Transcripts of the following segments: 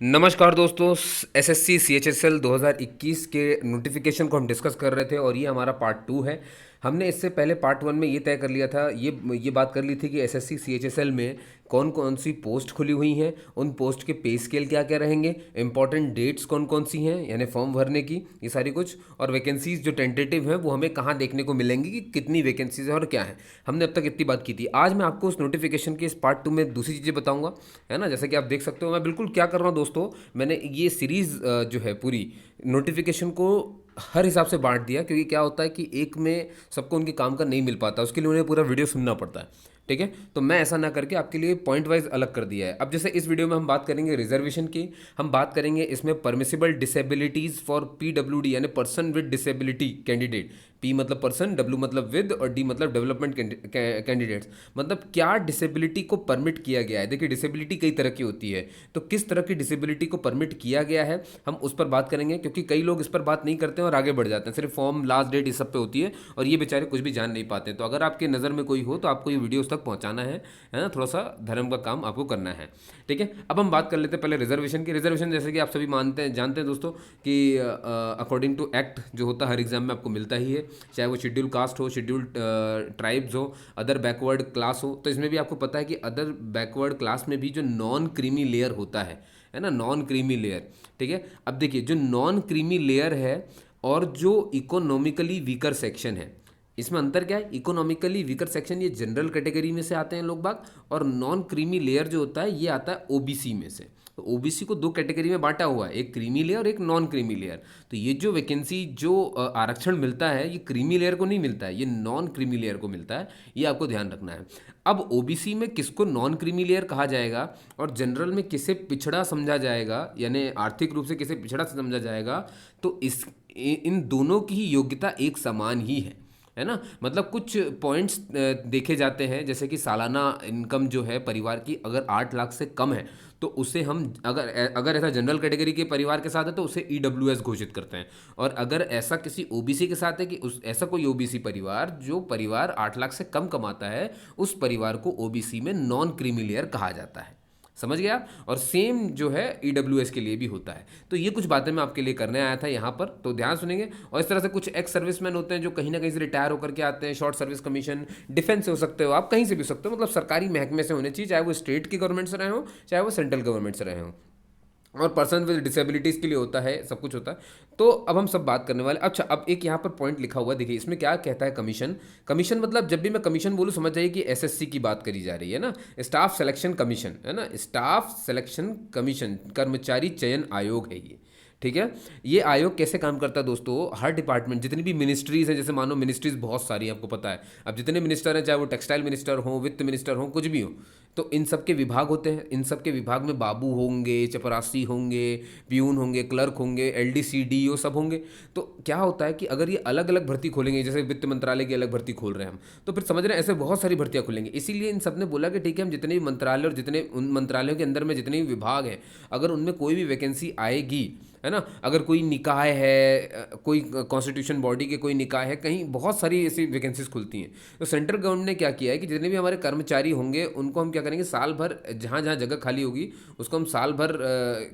नमस्कार दोस्तों। SSC CHSL 2021 के नोटिफिकेशन को हम डिस्कस कर रहे थे और ये हमारा पार्ट 2 है। हमने इससे पहले पार्ट 1 में ये तय कर लिया था, ये बात कर ली थी कि एसएससी सीएचएसएल में कौन कौन सी पोस्ट खुली हुई हैं, उन पोस्ट के पे स्केल क्या क्या रहेंगे, इंपॉर्टेंट डेट्स कौन कौन सी हैं यानी फॉर्म भरने की, ये सारी कुछ, और वैकेंसीज जो टेंटेटिव हैं वो हमें कहाँ देखने को मिलेंगी कि कितनी वैकेंसीज है और क्या है। हमने अब तक इतनी बात की थी। आज मैं आपको उस नोटिफिकेशन के इस पार्ट 2 में दूसरी चीज़ें बताऊंगा, है ना। जैसे कि आप देख सकते हो मैं बिल्कुल क्या कर रहा हूँ दोस्तों, मैंने ये सीरीज़ जो है पूरी नोटिफिकेशन को हर हिसाब से बांट दिया, क्योंकि क्या होता है कि एक में सबको उनके काम का नहीं मिल पाता, उसके लिए उन्हें पूरा वीडियो सुनना पड़ता है। ठीक है, तो मैं ऐसा ना करके आपके लिए पॉइंट वाइज अलग कर दिया है। अब जैसे इस वीडियो में हम बात करेंगे रिजर्वेशन की, हम बात करेंगे इसमें परमिसिबल डिसेबिलिटीज़ फॉर पीडब्ल्यूडी यानी person with disability candidate. P मतलब पर्सन, डब्ल्यू मतलब विद, और डी मतलब डेवलपमेंट कैंडिडेट्स। मतलब क्या डिसेबिलिटी को परमिट किया गया है। देखिए डिसेबिलिटी कई तरह की होती है, तो किस तरह की डिसेबिलिटी को परमिट किया गया है हम उस पर बात करेंगे, क्योंकि कई लोग इस पर बात नहीं करते हैं और आगे बढ़ जाते हैं, सिर्फ फॉर्म लास्ट डेट इस सब पे होती है और ये बेचारे कुछ भी जान नहीं पाते। तो अगर आपके नज़र में कोई हो तो आपको ये वीडियो उस तक पहुंचाना है ना। थोड़ा सा धर्म का काम आपको करना है। ठीक है, अब हम बात कर लेते हैं पहले रिजर्वेशन की। रिजर्वेशन जैसे कि आप सभी मानते हैं, जानते हैं दोस्तों कि अकॉर्डिंग टू एक्ट जो होता है हर एग्जाम में आपको मिलता ही है, चाहे वो शेड्यूल कास्ट हो, शेड्यूल ट्राइब्स हो, अदर बैकवर्ड क्लास हो। तो इसमें भी आपको पता है कि अदर बैकवर्ड क्लास में भी जो नॉन क्रीमी लेयर होता है ना, नॉन क्रीमी लेयर। ठीक है, अब देखिए जो नॉन क्रीमी लेयर है और जो इकोनॉमिकली वीकर सेक्शन है, इसमें अंतर क्या है। इकोनॉमिकली वीकर सेक्शन ये जनरल कैटेगरी में से आते हैं लोग बाग, और नॉन क्रीमी लेयर जो होता है ये आता है ओबीसी में से। तो ओबीसी को दो कैटेगरी में बांटा हुआ है, एक क्रीमी लेयर और एक नॉन क्रीमी लेयर। तो ये जो वैकेंसी जो आरक्षण मिलता है ये क्रीमी लेयर को नहीं मिलता है, ये नॉन क्रीमी लेयर को मिलता है, ये आपको ध्यान रखना है। अब ओबीसी में किसको नॉन क्रीमी लेयर कहा जाएगा और जनरल में किसे पिछड़ा समझा जाएगा, यानी आर्थिक रूप से किसे पिछड़ा समझा जाएगा, तो इस इन दोनों की ही योग्यता एक समान ही है ना। मतलब कुछ पॉइंट्स देखे जाते हैं, जैसे कि सालाना इनकम जो है परिवार की अगर 8 लाख से कम है तो उसे हम अगर अगर ऐसा जनरल कैटेगरी के परिवार के साथ है तो उसे ईडब्ल्यूएस घोषित करते हैं। और अगर ऐसा किसी ओबीसी के साथ है कि उस ऐसा कोई ओबीसी परिवार जो परिवार 8 लाख से कम कमाता है, उस परिवार को ओबीसी में नॉन क्रीमी लेयर कहा जाता है। समझ गया आप? और सेम जो है ईडब्ल्यूएस के लिए भी होता है। तो ये कुछ बातें मैं आपके लिए करने आया था यहाँ पर, तो ध्यान सुनेंगे। और इस तरह से कुछ एक्स सर्विसमैन होते हैं जो कहीं ना कहीं से रिटायर होकर के आते हैं, शॉर्ट सर्विस कमीशन, डिफेंस से हो सकते हो आप, कहीं से भी हो सकते हो, मतलब सरकारी महकमे से होने चाहिए, चाहे वो स्टेट की गवर्नमेंट से रहे हो चाहे वो सेंट्रल गवर्नमेंट से रहे हो। और पर्सन विद डिसेबिलिटीज़ के लिए होता है, सब कुछ होता है। तो अब हम सब बात करने वाले। अच्छा, अब एक यहाँ पर पॉइंट लिखा हुआ है, देखिए इसमें क्या कहता है। कमीशन, कमीशन मतलब जब भी मैं कमीशन बोलूँ समझ जाइए कि एसएससी की बात करी जा रही है ना। स्टाफ सिलेक्शन कमीशन है ना, स्टाफ सिलेक्शन कमीशन, कर्मचारी चयन आयोग है ये। ठीक है, ये आयोग कैसे काम करता है दोस्तों, हर डिपार्टमेंट जितनी भी मिनिस्ट्रीज हैं, जैसे मानो मिनिस्ट्रीज बहुत सारी हैं आपको पता है, अब जितने मिनिस्टर हैं चाहे वो टेक्सटाइल मिनिस्टर हो, वित्त मिनिस्टर हो, कुछ भी हो, तो इन सब के विभाग होते हैं। इन सब के विभाग में बाबू होंगे, चपरासी होंगे, प्यून होंगे, क्लर्क होंगे, एलडीसीडीओ सब होंगे। तो क्या होता है कि अगर ये अलग अलग भर्ती खोलेंगे, जैसे वित्त मंत्रालय की अलग भर्ती खोल रहे हैं हम, तो फिर समझ रहे हैं ऐसे बहुत सारी भर्तियां खुलेंगी। इसीलिए इन सब ने बोला कि ठीक है, हम जितने भी मंत्रालय और जितने उन मंत्रालयों के अंदर में जितने भी विभाग हैं, अगर उनमें कोई भी वैकेंसी आएगी, है ना, अगर कोई निकाय है, कोई कॉन्स्टिट्यूशन बॉडी के कोई निकाय है, कहीं बहुत सारी ऐसी वैकेंसीज खुलती हैं। तो सेंट्रल गवर्नमेंट ने क्या किया है कि जितने भी हमारे कर्मचारी होंगे उनको हम क्या करेंगे, साल भर जहाँ जहाँ जगह खाली होगी उसको हम साल भर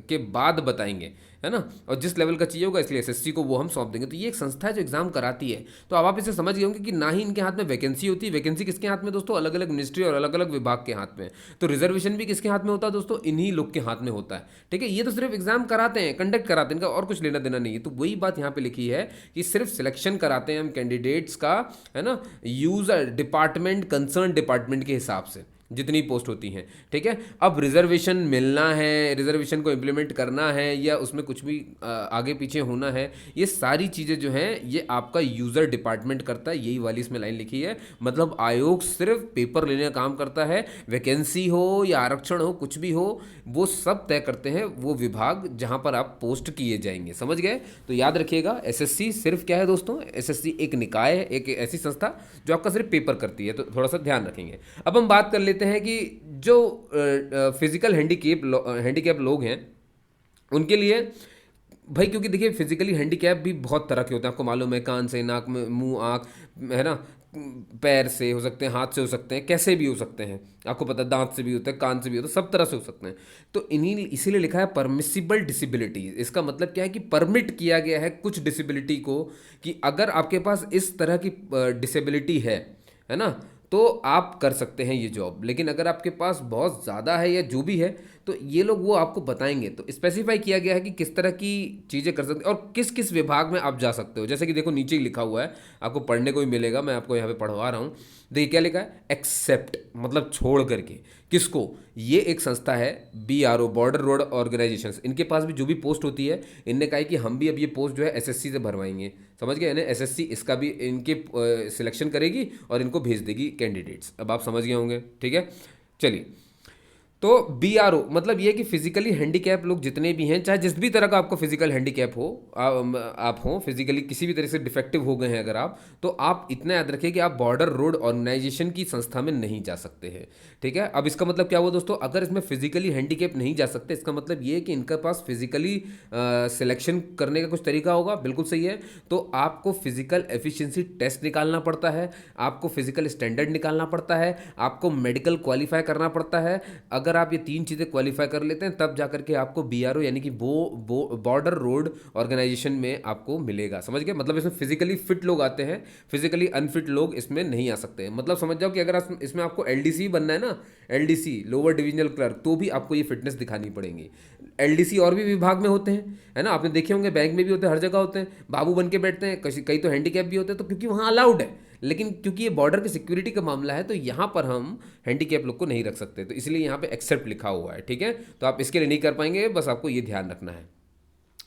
के बाद बताएंगे, है ना। और जिस लेवल का चाहिए होगा इसलिए एसएससी को वो हम सौंप देंगे। तो ये एक संस्था है जो एग्जाम कराती है। तो अब आप इसे समझ गए होंगे कि ना ही इनके हाथ में वैकेंसी होती है। वैकेंसी किसके हाथ में दोस्तों, अलग अलग मिनिस्ट्री और अलग अलग विभाग के हाथ में। तो रिजर्वेशन भी किसके हाथ में होता है दोस्तों, इन्हीं लोग के हाथ में होता है। ठीक है, ये तो सिर्फ एग्जाम कराते हैं, कंडक्ट कराते हैं, इनका और कुछ लेना देना नहीं है। तो वही बात यहाँ पे लिखी है कि सिर्फ सिलेक्शन कराते हैं हम कैंडिडेट्स का, है ना, यूजर डिपार्टमेंट, कंसर्न डिपार्टमेंट के हिसाब से जितनी पोस्ट होती हैं। ठीक है, अब रिजर्वेशन मिलना है, रिजर्वेशन को इम्प्लीमेंट करना है, या उसमें कुछ भी आगे पीछे होना है, ये सारी चीज़ें जो हैं ये आपका यूज़र डिपार्टमेंट करता है। यही वाली इसमें लाइन लिखी है। मतलब आयोग सिर्फ पेपर लेने का काम करता है। वैकेंसी हो या आरक्षण हो, कुछ भी हो, वो सब तय करते हैं वो विभाग जहाँ पर आप पोस्ट किए जाएंगे। समझ गए? तो याद रखिएगा, एसएससी सिर्फ क्या है दोस्तों, एसएससी एक निकाय है, एक ऐसी संस्था जो आपका सिर्फ पेपर करती है। तो थोड़ा सा ध्यान रखेंगे। अब हम बात कर लेते हैं कि जो फिजिकल हैंडीकैप लोग हैं उनके लिए, भाई क्योंकि देखिए फिजिकली हैंडीकैप भी बहुत तरह के होते हैं, आपको मालूम है, कान से, नाक में, मुंह, आँख, है ना, पैर से हो सकते हैं, हाथ से हो सकते हैं, कैसे भी हो सकते हैं, आपको पता है दांत से भी होता है, कान से भी होता है, सब तरह से हो सकते हैं। तो इन्हीं इसीलिए लिखा है परमिसिबल डिसेबिलिटी। इसका मतलब क्या है कि परमिट किया गया है कुछ डिसेबिलिटी को, कि अगर आपके पास इस तरह की डिसेबिलिटी है ना, तो आप कर सकते हैं ये जॉब। लेकिन अगर आपके पास बहुत ज़्यादा है या जो भी है, तो ये लोग वो आपको बताएंगे। तो स्पेसिफाई किया गया है कि किस तरह की चीज़ें कर सकते हैं और किस किस विभाग में आप जा सकते हो। जैसे कि देखो नीचे ही लिखा हुआ है, आपको पढ़ने को भी मिलेगा, मैं आपको यहाँ पे पढ़वा रहा हूँ। देखिए क्या लिखा है, एक्सेप्ट मतलब छोड़ करके। किसको? ये एक संस्था है BRO, बॉर्डर रोड ऑर्गेनाइजेशन। इनके पास भी जो भी पोस्ट होती है, इनने कहा है कि हम भी अब ये पोस्ट जो है SSC से भरवाएंगे। समझ गए? यानी SSC इसका भी इनके सिलेक्शन करेगी और इनको भेज देगी कैंडिडेट्स। अब आप समझ गए होंगे, ठीक है। चलिए, तो BRO मतलब ये कि फिजिकली हैंडीकैप लोग जितने भी हैं, चाहे जिस भी तरह का आपको फिजिकल हैंडीकैप हो, आप हो फिजिकली किसी भी तरह से डिफेक्टिव हो गए हैं अगर आप, तो आप इतना याद रखिए कि आप बॉर्डर रोड ऑर्गेनाइजेशन की संस्था में नहीं जा सकते हैं। ठीक है। अब इसका मतलब क्या हुआ दोस्तों, अगर इसमें फिजिकली हैंडीकैप नहीं जा सकते, इसका मतलब ये है कि इनके पास फिजिकली सिलेक्शन करने का कुछ तरीका होगा। बिल्कुल सही है। तो आपको फिजिकल एफिशिएंसी टेस्ट निकालना पड़ता है, आपको फिजिकल स्टैंडर्ड निकालना पड़ता है, आपको मेडिकल क्वालिफाई करना पड़ता है। अगर आप ये तीन चीज़ें क्वालिफाई कर लेते हैं, तब जाकर के आपको BRO यानी कि बॉर्डर रोड ऑर्गेनाइजेशन में आपको मिलेगा। समझ गए? मतलब इसमें फिजिकली फिट लोग आते हैं, फिजिकली अनफिट लोग इसमें नहीं आ सकते। मतलब समझ जाओ कि अगर इसमें आपको LDC बनना है ना, LDC लोअर डिविजनल क्लर्क, तो भी आपको ये फिटनेस दिखानी पड़ेगी। LDC और भी विभाग में होते हैं, है ना, आपने देखे होंगे, बैंक में भी होते हैं, हर जगह होते हैं। बाबू बन के बैठते हैं, कई तो हैंडीकैप भी होते हैं, तो क्योंकि वहाँ अलाउड है। लेकिन क्योंकि ये बॉर्डर की सिक्योरिटी का मामला है, तो यहाँ पर हम हैंडीकैप लोग को नहीं रख सकते, तो इसलिए यहाँ पे एक्सेप्ट लिखा हुआ है। ठीक है, तो आप इसके लिए नहीं कर पाएंगे, बस आपको ये ध्यान रखना है।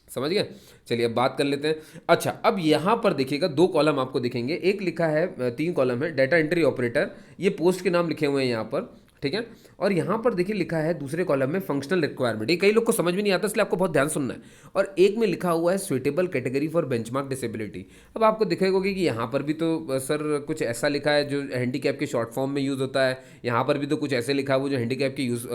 समझ गए? चलिए अब बात कर लेते हैं। अच्छा, अब यहाँ पर देखिएगा दो कॉलम आपको दिखेंगे, एक लिखा है, तीन कॉलम है, डाटा एंट्री ऑपरेटर, ये पोस्ट के नाम लिखे हुए हैं यहाँ पर। ठीक है। और यहाँ पर देखिए लिखा है दूसरे कॉलम में फंक्शनल रिक्वायरमेंट, ये कई लोग को समझ में नहीं आता, इसलिए आपको बहुत ध्यान सुनना है। और एक में लिखा हुआ है suitable category for benchmark disability. अब आपको दिखेगा कि यहाँ पर भी तो सर कुछ ऐसा लिखा है जो हैंडीकैप के शॉर्ट फॉर्म में यूज़ होता है, यहाँ पर भी तो कुछ ऐसे लिखा है वो जो हैंडीकैप के यूज़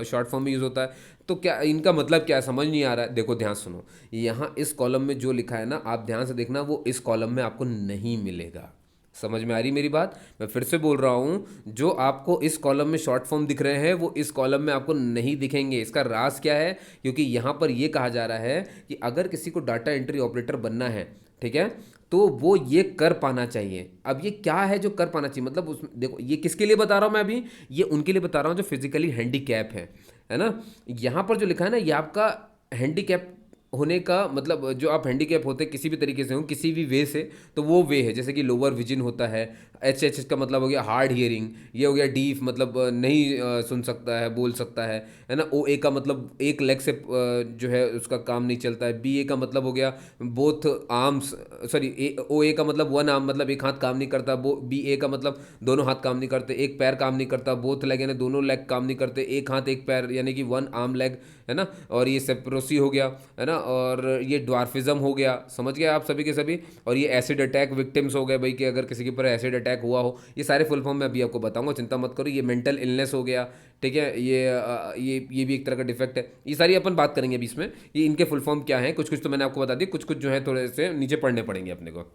शॉर्ट फॉर्म में यूज़ होता है। तो क्या इनका मतलब क्या है, समझ नहीं आ रहा है? देखो ध्यान सुनो, यहाँ इस कॉलम में जो लिखा है ना, आप ध्यान से देखना, वो इस कॉलम में आपको नहीं मिलेगा। समझ में आ रही मेरी बात? मैं फिर से बोल रहा हूँ, जो आपको इस कॉलम में शॉर्ट फॉर्म दिख रहे हैं, वो इस कॉलम में आपको नहीं दिखेंगे। इसका राज क्या है? क्योंकि यहाँ पर ये कहा जा रहा है कि अगर किसी को डाटा एंट्री ऑपरेटर बनना है, ठीक है, तो वो ये कर पाना चाहिए। अब ये क्या है जो कर पाना चाहिए, मतलब उसमें देखो, ये किसके लिए बता रहा हूँ मैं अभी, ये उनके लिए बता रहा हूँ जो फिजिकली हैंडीकैप है ना। यहाँ पर जो लिखा है ना, ये आपका हैंडीकैप होने का मतलब, जो आप हैंडीकैप होते हैं किसी भी तरीके से हो, किसी भी वे से, तो वो वे है। जैसे कि लोअर विजन होता है, HH का मतलब हो गया हार्ड हियरिंग, ये हो गया डीफ मतलब नहीं सुन सकता है, बोल सकता है ना। OA का मतलब एक लेग से जो है उसका काम नहीं चलता है। BA का मतलब हो गया बोथ आर्म्स, सॉरी OA का मतलब वन आर्म, मतलब एक हाथ काम नहीं करता। BA का मतलब दोनों हाथ काम नहीं करते, एक पैर काम नहीं करता। बोथ लेग यानी दोनों लेग काम नहीं करते, एक हाथ एक पैर यानी कि वन आर्म लेग, है ना। और ये सेप्रोसी हो गया, है ना, और ये ड्वार्फिज्म हो गया। समझ गए आप सभी के सभी। और ये एसिड अटैक विक्टिम्स हो गए भाई, कि अगर किसी के ऊपर एसिड अटैक हुआ हो, ये सारे फुल फॉर्म मैं अभी आपको बताऊंगा, चिंता मत करो। ये मेंटल इलनेस हो गया, ठीक है, ये भी एक तरह का डिफेक्ट है। ये सारी अपन बात करेंगे अभी इसमें, ये इनके फुल फॉर्म क्या है। कुछ कुछ तो मैंने आपको बता दिया, कुछ कुछ जो है थोड़े से नीचे पढ़ने पड़ेंगे अपने को।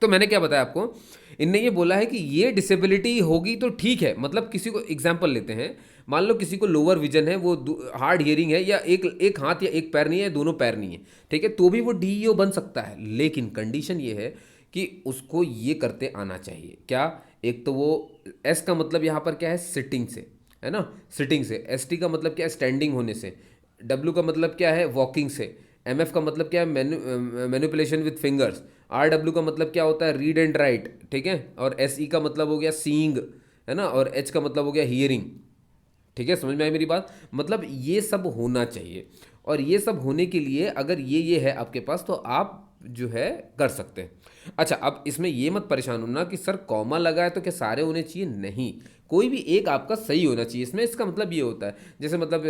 तो मैंने क्या बताया आपको, इनने ये बोला है कि ये डिसेबिलिटी होगी तो ठीक है। मतलब किसी को एग्जाम्पल लेते हैं, मान लो किसी को लोअर विजन है, वो हार्ड हियरिंग है, या एक एक हाथ या एक पैर नहीं है, दोनों पैर नहीं है, ठीक है, तो भी वो DEO बन सकता है। लेकिन कंडीशन ये है कि उसको ये करते आना चाहिए क्या। एक तो वो S का मतलब यहाँ पर क्या है, सिटिंग से, है ना, सिटिंग से। ST का मतलब क्या है, स्टैंडिंग होने से। W का मतलब क्या है, वॉकिंग से। MF का मतलब क्या है, मैनिपुलेशन विथ फिंगर्स। RW का मतलब क्या होता है, रीड एंड राइट, ठीक है। और SE का मतलब हो गया सीइंग, है ना। और H का मतलब हो गया हियरिंग। ठीक है, समझ में आई मेरी बात? मतलब ये सब होना चाहिए, और ये सब होने के लिए अगर ये है आपके पास, तो आप जो है कर सकते हैं। अच्छा, अब इसमें ये मत परेशान होना कि सर कॉमा लगा है तो क्या सारे होने चाहिए, नहीं। कोई भी एक आपका सही होना चाहिए इसमें। इसका मतलब ये होता है जैसे मतलब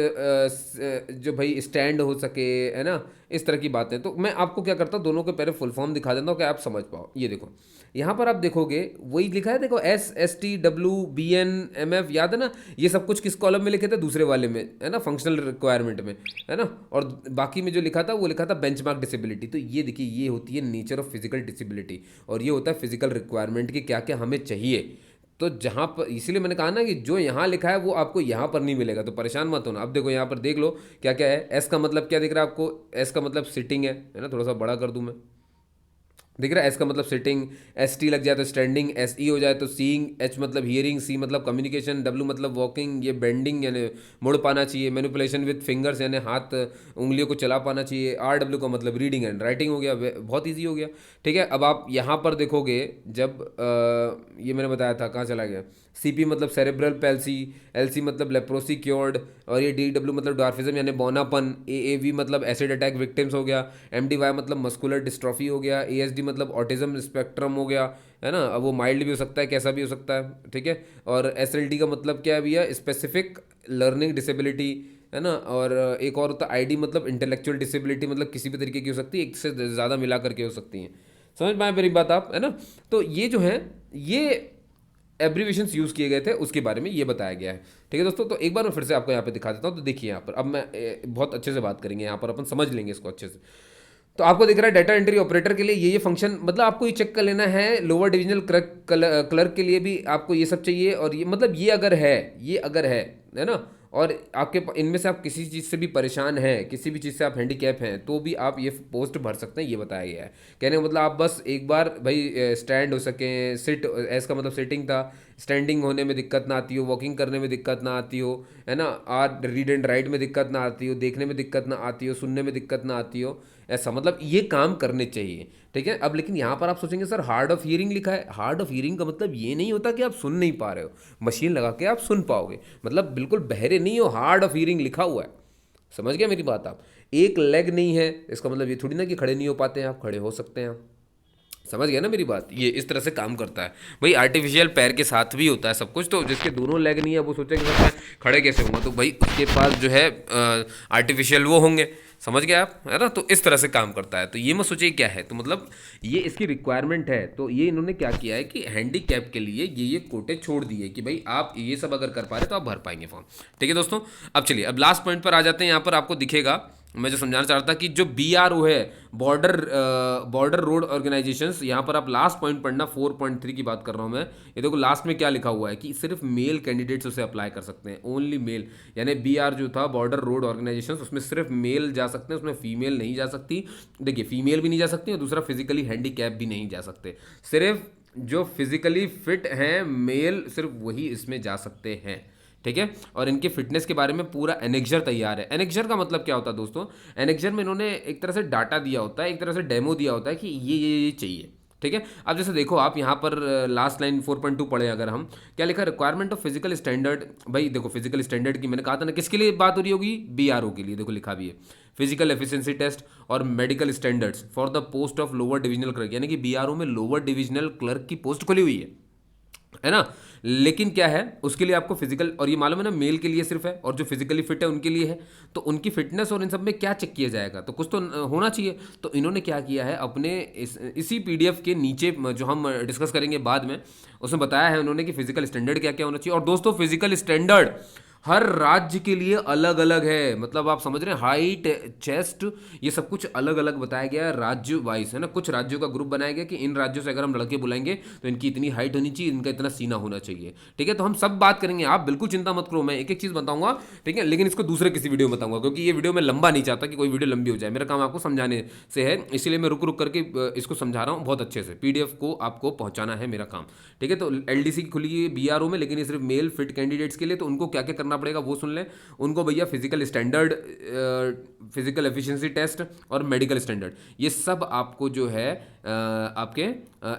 जो भाई स्टैंड हो सके, है ना, इस तरह की बातें। तो मैं आपको क्या करता हूँ, दोनों के पहले फुल फॉर्म दिखा देता हूँ कि आप समझ पाओ। ये देखो यहाँ पर आप देखोगे वही लिखा है, देखो SSTWBNMF, याद है ना, ये सब कुछ किस कॉलम में लिखे थे, दूसरे वाले में, है ना, फंक्शनल रिक्वायरमेंट में, है ना। और बाकी में जो लिखा था वो लिखा था बेंचमार्क डिसेबिलिटी। तो ये देखिए ये होती है नेचर ऑफ फिजिकल डिसेबिलिटी, और ये होता है फिजिकल रिक्वायरमेंट की क्या क्या हमें चाहिए। तो जहाँ पर इसीलिए मैंने कहा ना कि जो यहाँ लिखा है वो आपको यहाँ पर नहीं मिलेगा, तो परेशान मत होना। अब देखो यहाँ पर देख लो क्या क्या है। एस का मतलब क्या दिख रहा है आपको, एस का मतलब सिटिंग है ना, थोड़ा सा बड़ा कर दूँ मैं, दिख रहा है, एस का मतलब सिटिंग, ST लग जाए तो स्टैंडिंग, SE हो जाए तो सीइंग, H मतलब हियरिंग, C मतलब कम्युनिकेशन, W मतलब वॉकिंग, ये बेंडिंग यानी मुड़ पाना चाहिए, मैनिपुलेशन विद फिंगर्स यानी हाथ उंगलियों को चला पाना चाहिए, RW का मतलब रीडिंग एंड राइटिंग हो गया, बहुत ईजी हो गया। ठीक है, अब आप यहाँ पर देखोगे जब ये मैंने बताया था, कहाँ चला गया, CP मतलब सेरेब्रल पैल्सी, LC मतलब लेप्रोसी क्योर्ड, और ये DW मतलब डार्फिज्म यानी बौनापन, AAV मतलब एसिड अटैक विक्टिम्स हो गया, MDY मतलब मस्कुलर डिस्ट्रॉफी हो गया, ASD मतलब ऑटिज्म स्पेक्ट्रम हो गया, है ना। अब वो माइल्ड भी हो सकता है, कैसा भी हो सकता है, ठीक है। और SLD का मतलब क्या है भैया, स्पेसिफिक लर्निंग डिसेबिलिटी, है ना। और एक और होता है ID मतलब इंटेलेक्चुअल डिसेबिलिटी, मतलब किसी भी तरीके की हो सकती है, एक से ज़्यादा मिला करके हो सकती हैं। समझ पाए मेरी बात आप, है ना। तो ये जो है ये एब्रीविएशंस यूज़ किए गए थे, उसके बारे में ये बताया गया है। ठीक है दोस्तों, तो एक बार मैं फिर से आपको यहाँ पे दिखा देता हूँ। तो देखिए यहाँ पर अब मैं बहुत अच्छे से बात करेंगे, यहाँ पर अपन समझ लेंगे इसको अच्छे से। तो आपको दिख रहा है डाटा एंट्री ऑपरेटर के लिए ये फंक्शन, मतलब आपको ये चेक कर लेना है। लोअर डिविजनल क्लर्क के लिए भी आपको ये सब चाहिए, और ये मतलब ये अगर है, ये अगर है ना, और आपके इनमें से आप किसी चीज़ से भी परेशान हैं, किसी भी चीज़ से आप हैंडीकैप हैं, तो भी आप ये पोस्ट भर सकते हैं, ये बताया गया है। कहने का मतलब आप बस एक बार भाई स्टैंड हो सकें, सिट, एस का मतलब सिटिंग था, स्टैंडिंग होने में दिक्कत ना आती हो, वॉकिंग करने में दिक्कत ना आती हो, है ना, आर रीड एंड राइट में दिक्कत ना आती हो, देखने में दिक्कत ना आती हो, सुनने में दिक्कत ना आती हो, ऐसा मतलब ये काम करने चाहिए। ठीक है, अब लेकिन यहाँ पर आप सोचेंगे सर हार्ड ऑफ हियरिंग लिखा है। हार्ड ऑफ हियरिंग का मतलब ये नहीं होता कि आप सुन नहीं पा रहे हो, मशीन लगा के आप सुन पाओगे, मतलब बिल्कुल बहरे नहीं हो, हार्ड ऑफ हियरिंग लिखा हुआ है। समझ गया मेरी बात आप। एक लेग नहीं है इसका मतलब ये थोड़ी ना कि खड़े नहीं हो पाते हैं आप, खड़े हो सकते हैं आप। समझ गया ना मेरी बात, ये इस तरह से काम करता है भाई। आर्टिफिशियल पैर के साथ भी होता है सब कुछ। तो जिसके दोनों लेग नहीं है वो सोचे कि सर मैं खड़े कैसे होऊंगा, तो भाई उसके पास जो है आर्टिफिशियल वो होंगे। समझ गए आप, है ना। तो इस तरह से काम करता है। तो ये मत सोचिए क्या है, तो मतलब ये इसकी रिक्वायरमेंट है। तो ये इन्होंने क्या किया है कि हैंडीकैप के लिए ये कोटे छोड़ दिए कि भाई आप ये सब अगर कर पा रहे तो आप भर पाएंगे फॉर्म। ठीक है दोस्तों, अब चलिए अब लास्ट पॉइंट पर आ जाते हैं। यहाँ पर आपको दिखेगा, मैं जो समझाना चाह रहा था कि जो BRO है, बॉर्डर रोड ऑर्गेनाइजेशंस, यहाँ पर आप लास्ट पॉइंट पढ़ना, 4.3 की बात कर रहा हूँ मैं। ये देखो लास्ट में क्या लिखा हुआ है कि सिर्फ मेल कैंडिडेट्स उसे अप्लाई कर सकते हैं, ओनली मेल। यानी BR जो था, बॉर्डर रोड ऑर्गेनाइजेशंस, उसमें सिर्फ मेल जा सकते हैं, उसमें फीमेल नहीं जा सकती। देखिए फीमेल भी नहीं जा सकती, और दूसरा फिजिकली हैंडीकैप भी नहीं जा सकते। सिर्फ जो फिजिकली फिट हैं मेल, सिर्फ वही इसमें जा सकते हैं। ठीक है, और इनके फिटनेस के बारे में पूरा एनेक्जर तैयार है। एनेक्जर का मतलब क्या होता है दोस्तों, एनेक्जर में इन्होंने एक तरह से डाटा दिया होता है, एक तरह से डेमो दिया होता है कि ये चाहिए। ठीक है, अब जैसे देखो आप यहाँ पर लास्ट लाइन 4.2 पढ़े अगर हम, क्या लिखा, रिक्वायरमेंट ऑफ फिजिकल स्टैंडर्ड। भाई देखो फिजिकल स्टैंडर्ड की मैंने कहा था ना, किसके लिए बात हो रही होगी, BRO के लिए। देखो लिखा भी है फिजिकल एफिशिएंसी टेस्ट और medical standards for the post of lower divisional clerk, यानी कि BRO में लोअर डिविजनल क्लर्क की पोस्ट खुली हुई है ना। लेकिन क्या है उसके लिए आपको फिजिकल, और ये मालूम है ना मेल के लिए सिर्फ है, और जो फिजिकली फिट है उनके लिए है। तो उनकी फिटनेस और इन सब में क्या चेक किया जाएगा, तो कुछ तो होना चाहिए। तो इन्होंने क्या किया है अपने इसी PDF के नीचे जो हम डिस्कस करेंगे बाद में, उसमें बताया है उन्होंने कि फिजिकल स्टैंडर्ड क्या क्या होना चाहिए। और दोस्तों फिजिकल स्टैंडर्ड हर राज्य के लिए अलग अलग है, मतलब आप समझ रहे हैं, हाइट, चेस्ट, ये सब कुछ अलग अलग बताया गया है राज्य वाइज, है ना। कुछ राज्यों का ग्रुप बनाया गया कि इन राज्यों से अगर हम लड़के बुलाएंगे तो इनकी इतनी हाइट होनी चाहिए, इनका इतना सीना होना चाहिए। ठीक है, तो हम सब बात करेंगे, आप बिल्कुल चिंता मत करो, मैं एक एक चीज़ बताऊंगा। ठीक है, लेकिन इसको दूसरे किसी वीडियो में बताऊंगा, क्योंकि ये वीडियो मैं लंबा नहीं चाहता कि कोई वीडियो लंबी हो जाए, मेरा काम आपको समझाने से है, इसीलिए मैं रुक रुक करके इसको समझा रहा हूँ बहुत अच्छे से। PDF को आपको पहुंचाना है मेरा काम। ठीक है, तो LDC खुली है BRO में, लेकिन ये सिर्फ मेल फिट कैंडिडेट्स के लिए। तो उनको क्या क्या करना करना पड़ेगा वो सुन लें। उनको भैया physical standard, physical efficiency test और मेडिकल स्टैंडर्ड, ये सब आपको जो है आपके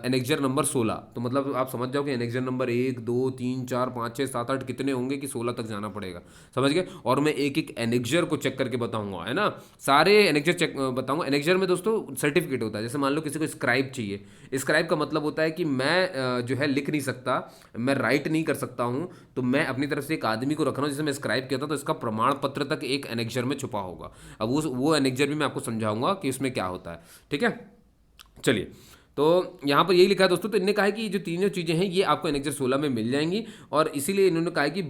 एनेक्जर नंबर 16, तो मतलब आप समझ जाओ कि एनेक्जर नंबर 1 2 3 4 5 6 7 8 कितने होंगे कि 16 तक जाना पड़ेगा, समझ गए। और मैं एक एक एनेक्जर को चेक करके बताऊंगा, है ना, सारे एनेक्जर चेक बताऊंगा। एनेक्जर में दोस्तों सर्टिफिकेट होता है, जैसे मान लो किसी को स्क्राइब चाहिए। स्क्राइब का मतलब होता है कि मैं जो है लिख नहीं सकता, मैं राइट नहीं कर सकता हूँ, तो मैं अपनी तरफ से एक आदमी को रख रहा हूँ जिसे मैं स्क्राइब किया था, तो इसका प्रमाण पत्र तक एक एनेक्जर में छुपा होगा। अब वो एनेक्जर भी मैं आपको समझाऊंगा कि उसमें क्या होता है, ठीक है। चलिए, तो यहाँ पर यही लिखा है दोस्तों, तो इन्होंने कहा है कि ये जो तीनों चीज़ें हैं ये आपको एनेक्जर 16 में मिल जाएंगी, और इसीलिए इन्होंने कहा है कि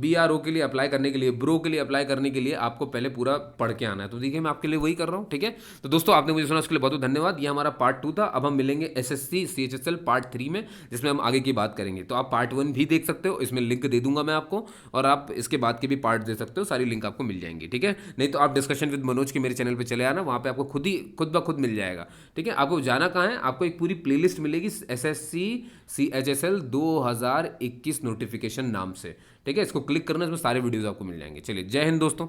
BRO के लिए अप्लाई करने के लिए, ब्रो के लिए अप्लाई करने के लिए आपको पहले पूरा पढ़ के आना है। तो देखिए मैं आपके लिए वही कर रहा हूँ, ठीक है। तो दोस्तों आपने मुझे सुना उसके लिए बहुत बहुत धन्यवाद। ये हमारा पार्ट 2 था। अब हम मिलेंगे SSC CHSL पार्ट 3 में, जिसमें हम आगे की बात करेंगे। तो आप पार्ट 1 भी देख सकते हो, इसमें लिंक दे दूंगा मैं आपको, और आप इसके बाद के भी पार्ट दे सकते हो, सारी लिंक आपको मिल जाएंगी, ठीक है। नहीं तो आप डिस्कशन विद मनोज के मेरे चैनल पर चले आना, वहाँ पे आपको खुद ब खुद मिल जाएगा, ठीक है। आपको जाना कहाँ है, आपको एक पूरी प्लेलिस्ट मिलेगी SSC CHSL 2021 नोटिफिकेशन नाम से, ठीक है। इसको क्लिक करना, इसमें सारे वीडियोस आपको मिल जाएंगे। चलिए, जय हिंद दोस्तों।